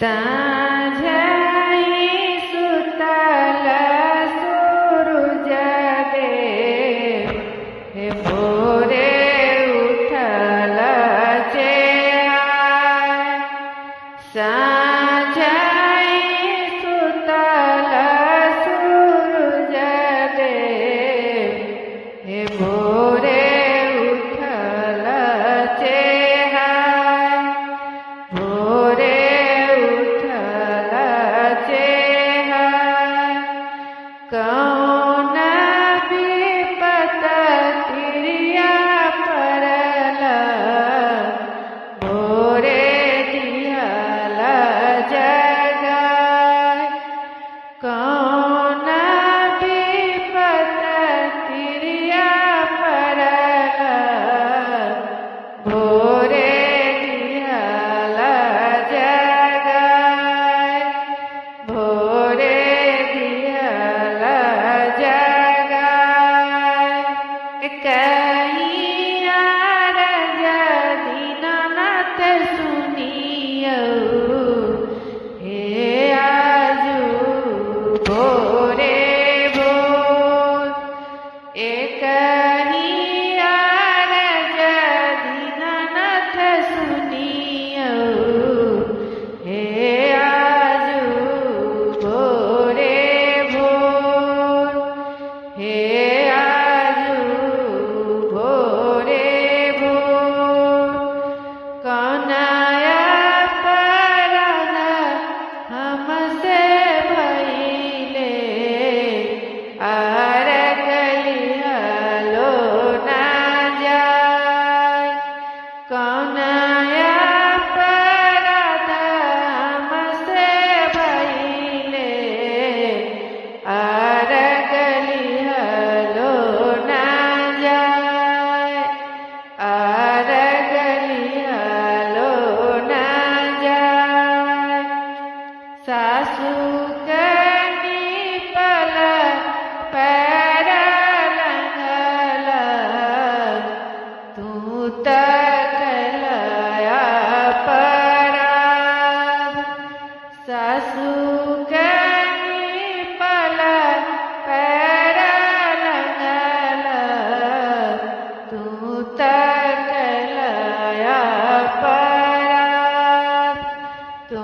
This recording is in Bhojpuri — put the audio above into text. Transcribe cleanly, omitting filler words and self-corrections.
साँझाई सुतल सूरुज देव, भोरे उठल चेहाय। साँझाई सुतल सूरुज देव, भोरे उठल चेहाय। भोरे कौन विपत तिरिया परल, भोरे दिहल जगाय। कौन विपत तिरिया परल, भोरे दिहल जगाय। भोरे कहिया दीनानाथ सुनियौ, हे आजू भोरे भोर। कहिया दीनानाथ सुनियौ, हे आजू भोरे भोर। हे कौनया परान हमसे भइले, आरग लिहलो ना जाय। कौनया परान हमसे भइले, आरग लिहलो ना जाय। आरग लिहलो ना जाय। सासू निपल पैर लंघल, तू तकल अपराध। सासू निपल पैर लंघल, तू तकल अपराध। तू